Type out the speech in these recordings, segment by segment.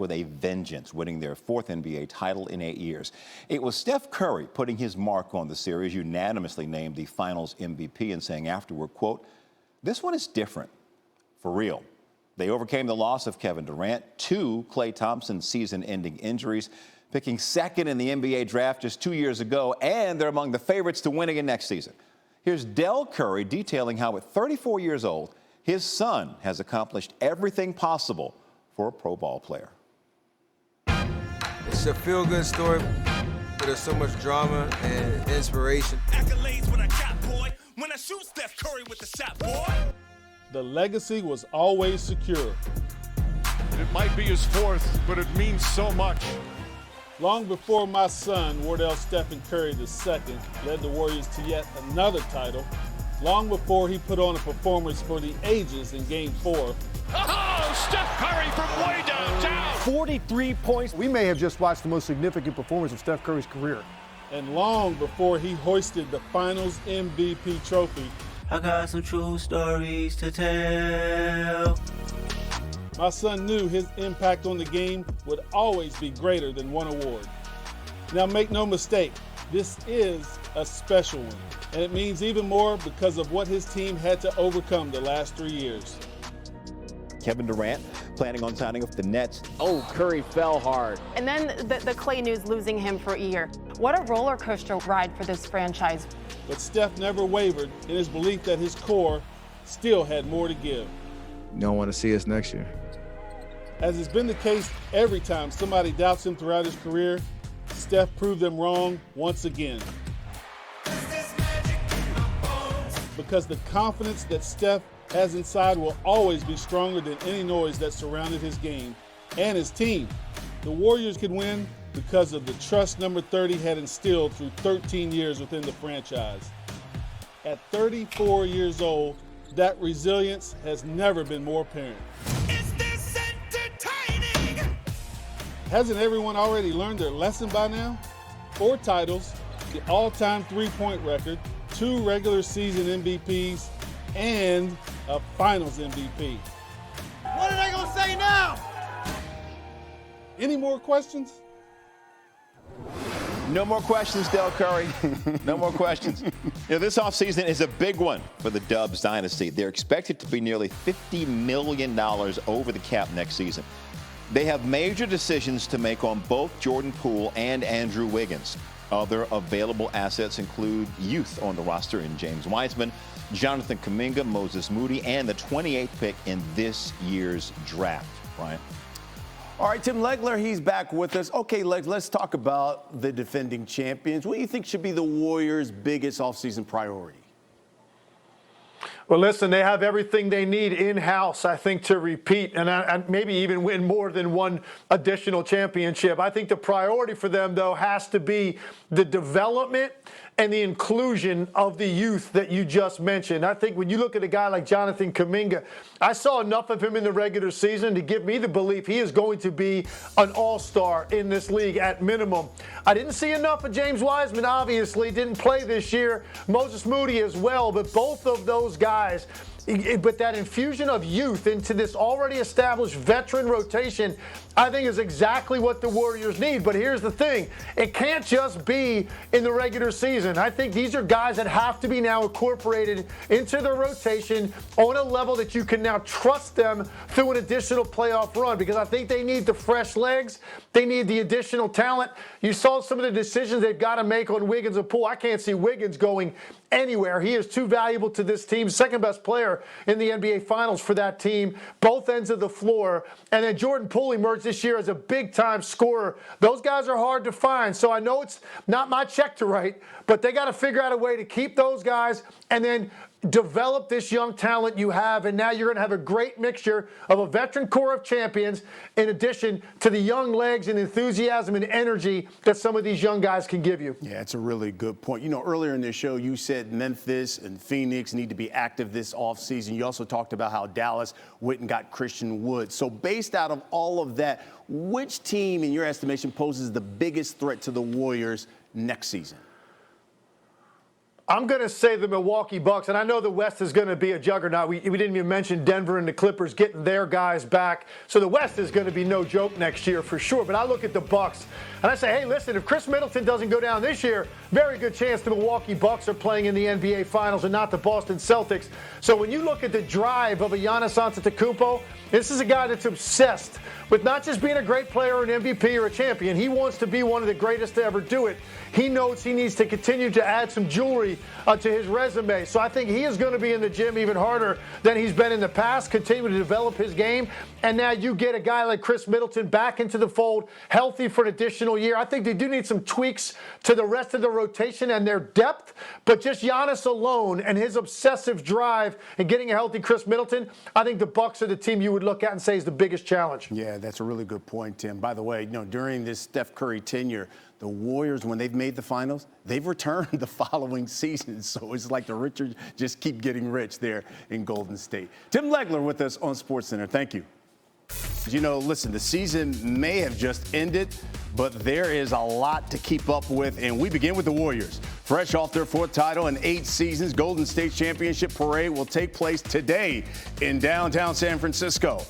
with a vengeance, winning their fourth NBA title in 8 years. It was Steph Curry putting his mark on the series, unanimously named the Finals MVP, and saying afterward, quote, "This one is different, for real." They overcame the loss of Kevin Durant, 2 Klay Thompson season-ending injuries, picking second in the NBA draft just 2 years ago, and they're among the favorites to win again next season. Here's Del Curry detailing how at 34 years old, his son has accomplished everything possible for a pro ball player. It's a feel-good story, but there's so much drama and inspiration. Accolades when I got, boy. When I shoot Steph Curry with the shot, boy. The legacy was always secure. It might be his fourth, but it means so much. Long before my son, Wardell Stephen Curry II, led the Warriors to yet another title, long before he put on a performance for the ages in Game 4. Oh, Steph Curry from way downtown. 43 points. We may have just watched the most significant performance of Steph Curry's career. And long before he hoisted the Finals MVP trophy. I got some true stories to tell. My son knew his impact on the game would always be greater than one award. Now make no mistake, this is a special one, and it means even more because of what his team had to overcome the last 3 years. Kevin Durant planning on signing with the Nets. Oh, Curry fell hard. And then the Klay news, losing him for a year. What a roller coaster ride for this franchise. But Steph never wavered in his belief that his core still had more to give. You don't want to see us next year. As has been the case every time somebody doubts him throughout his career, Steph proved them wrong once again. Because the confidence that Steph has inside will always be stronger than any noise that surrounded his game and his team. The Warriors could win because of the trust number 30 had instilled through 13 years within the franchise. At 34 years old, that resilience has never been more apparent. Hasn't everyone already learned their lesson by now? 4 titles, the all-time three-point record, 2 regular season MVPs, and a Finals MVP. What are they gonna say now? Any more questions? No more questions, Del Curry. No more questions. This offseason is a big one for the Dubs dynasty. They're expected to be nearly $50 million over the cap next season. They have major decisions to make on both Jordan Poole and Andrew Wiggins. Other available assets include youth on the roster in James Wiseman, Jonathan Kuminga, Moses Moody, and the 28th pick in this year's draft. Brian? All right, Tim Legler, he's back with us. Okay, let's talk about the defending champions. What do you think should be the Warriors' biggest offseason priority? Well, listen, they have everything they need in-house, I think, to repeat and maybe even win more than one additional championship. I think the priority for them, though, has to be the development and the inclusion of the youth that you just mentioned. I think when you look at a guy like Jonathan Kuminga, I saw enough of him in the regular season to give me the belief he is going to be an all-star in this league at minimum. I didn't see enough of James Wiseman, obviously, didn't play this year. Moses Moody as well, but both of those guys, but that infusion of youth into this already established veteran rotation, I think is exactly what the Warriors need. But here's the thing. It can't just be in the regular season. I think these are guys that have to be now incorporated into the rotation on a level that you can now trust them through an additional playoff run, because I think they need the fresh legs. They need the additional talent. You saw some of the decisions they've got to make on Wiggins and Poole. I can't see Wiggins going anywhere. He is too valuable to this team. Second best player in the NBA Finals for that team, both ends of the floor. And then Jordan Poole emerged this year as a big-time scorer. Those guys are hard to find. So I know it's not my check to write, but they got to figure out a way to keep those guys and then develop this young talent you have, and now you're going to have a great mixture of a veteran core of champions in addition to the young legs and enthusiasm and energy that some of these young guys can give you. Yeah, it's a really good point. You know, earlier in this show, you said Memphis and Phoenix need to be active this offseason. You also talked about how Dallas went and got Christian Wood. So based out of all of that, which team, in your estimation, poses the biggest threat to the Warriors next season? I'm going to say the Milwaukee Bucks, and I know the West is going to be a juggernaut. We didn't even mention Denver and the Clippers getting their guys back. So the West is going to be no joke next year for sure. But I look at the Bucks, and I say, hey, listen, if Chris Middleton doesn't go down this year, very good chance the Milwaukee Bucks are playing in the NBA Finals and not the Boston Celtics. So when you look at the drive of a Giannis Antetokounmpo, this is a guy that's obsessed with not just being a great player, an MVP, or a champion. He wants to be one of the greatest to ever do it. He knows he needs to continue to add some jewelry to his resume. So I think he is going to be in the gym even harder than he's been in the past, continue to develop his game. And now you get a guy like Chris Middleton back into the fold, healthy for an additional year. I think they do need some tweaks to the rest of the rotation and their depth. But just Giannis alone and his obsessive drive and getting a healthy Chris Middleton, I think the Bucks are the team you would look at and say is the biggest challenge. Yeah, that's a really good point, Tim. By the way, during this Steph Curry tenure, the Warriors, when they've made the finals, they've returned the following season. So it's like the Richards just keep getting rich there in Golden State. Tim Legler with us on SportsCenter. Thank you. Listen, the season may have just ended, but there is a lot to keep up with, and we begin with the Warriors. Fresh off their 4th title in 8 seasons, Golden State Championship Parade will take place today in downtown San Francisco.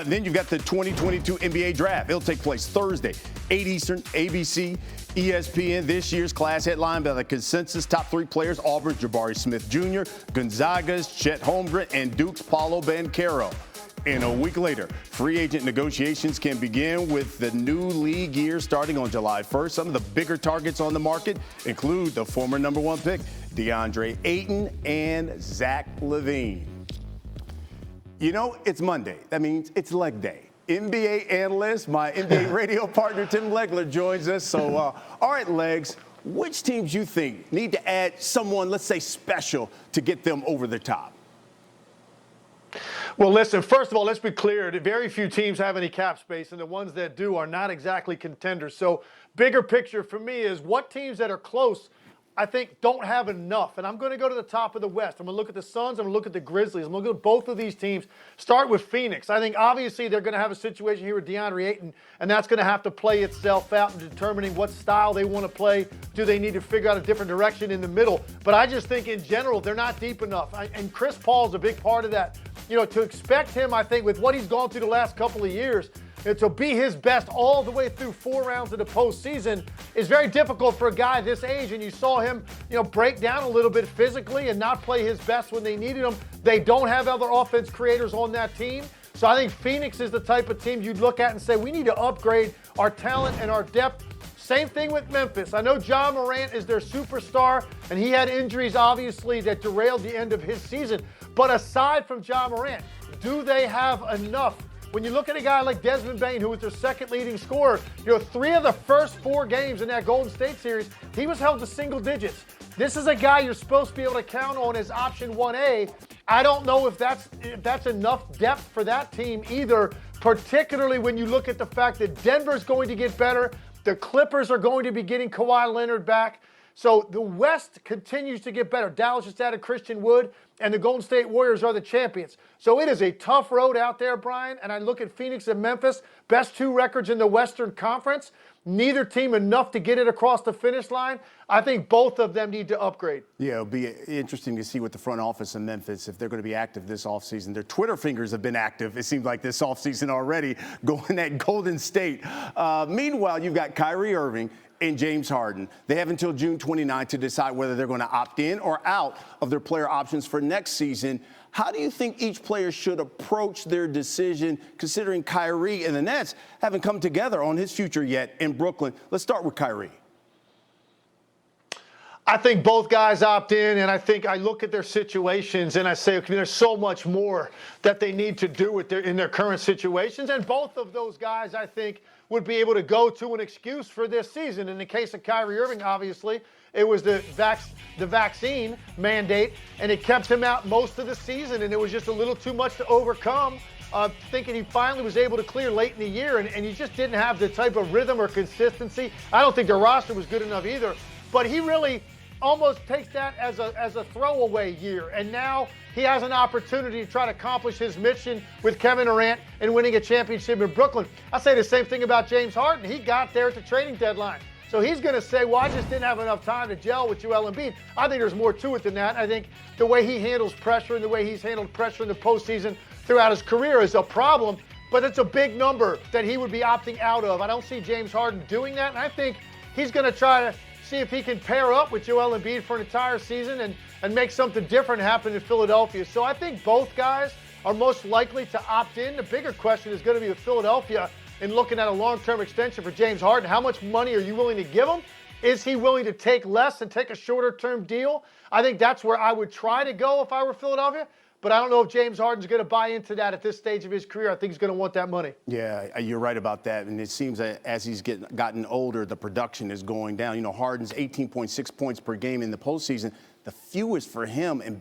Then you've got the 2022 NBA Draft. It'll take place Thursday, 8 Eastern, ABC, ESPN. This year's class headlined by the consensus top 3 players: Auburn, Jabari Smith Jr., Gonzaga's Chet Holmgren, and Duke's Paolo Banchero. And a week later, free agent negotiations can begin with the new league year starting on July 1st. Some of the bigger targets on the market include the former #1 pick, DeAndre Ayton, and Zach LaVine. It's Monday. That means it's leg day. NBA analyst, my NBA radio partner, Tim Legler, joins us. So, all right, Legs, which teams you think need to add someone, let's say, special to get them over the top? Well, listen, first of all, let's be clear. Very few teams have any cap space, and the ones that do are not exactly contenders. So bigger picture for me is what teams that are close, I think, don't have enough. And I'm going to go to the top of the West. I'm going to look at the Suns. I'm going to look at the Grizzlies. I'm going to look at both of these teams. Start with Phoenix. I think, obviously, they're going to have a situation here with DeAndre Ayton, and that's going to have to play itself out in determining what style they want to play. Do they need to figure out a different direction in the middle? But I just think, in general, they're not deep enough. And Chris Paul's a big part of that. To expect him, I think, with what he's gone through the last couple of years, to be his best all the way through 4 rounds of the postseason is very difficult for a guy this age. And you saw him, break down a little bit physically and not play his best when they needed him. They don't have other offense creators on that team. So I think Phoenix is the type of team you'd look at and say, we need to upgrade our talent and our depth. Same thing with Memphis. I know Ja Morant is their superstar, and he had injuries, obviously, that derailed the end of his season. But aside from Ja Morant, do they have enough? When you look at a guy like Desmond Bane, who was their second leading scorer, 3 of the first 4 games in that Golden State series, he was held to single digits. This is a guy you're supposed to be able to count on as option 1A. I don't know if that's enough depth for that team either, particularly when you look at the fact that Denver's going to get better. The Clippers are going to be getting Kawhi Leonard back. So the West continues to get better. Dallas just added Christian Wood, and the Golden State Warriors are the champions. So it is a tough road out there, Brian. And I look at Phoenix and Memphis, best 2 records in the Western Conference. Neither team enough to get it across the finish line. I think both of them need to upgrade. Yeah, it'll be interesting to see what the front office in Memphis, if they're going to be active this offseason. Their Twitter fingers have been active, it seems like, this offseason already, going at Golden State. Meanwhile, you've got Kyrie Irving and James Harden. They have until June 29 to decide whether they're going to opt in or out of their player options for next season. How do you think each player should approach their decision, considering Kyrie and the Nets haven't come together on his future yet in Brooklyn? Let's start with Kyrie. I think both guys opt in, and I think I look at their situations and I say, okay, there's so much more that they need to do in their current situations. And both of those guys, I think, would be able to go to an excuse for this season. In the case of Kyrie Irving, obviously, it was the vaccine mandate, and it kept him out most of the season, and it was just a little too much to overcome. Thinking he finally was able to clear late in the year, and he just didn't have the type of rhythm or consistency. I don't think the roster was good enough either, but he really almost takes that as a throwaway year, and now he has an opportunity to try to accomplish his mission with Kevin Durant and winning a championship in Brooklyn. I say the same thing about James Harden. He got there at the trading deadline. So he's going to say, well, I just didn't have enough time to gel with Joel Embiid. I think there's more to it than that. I think the way he handles pressure and the way he's handled pressure in the postseason throughout his career is a problem, but it's a big number that he would be opting out of. I don't see James Harden doing that, and I think he's going to try to see if he can pair up with Joel Embiid for an entire season and make something different happen in Philadelphia. So I think both guys are most likely to opt in. The bigger question is going to be with Philadelphia in looking at a long-term extension for James Harden. How much money are you willing to give him? Is he willing to take less and take a shorter-term deal? I think that's where I would try to go if I were Philadelphia. But I don't know if James Harden's going to buy into that at this stage of his career. I think he's going to want that money. Yeah, you're right about that. And it seems that as he's gotten older, the production is going down. You know, Harden's 18.6 points per game in the postseason, the fewest for him. And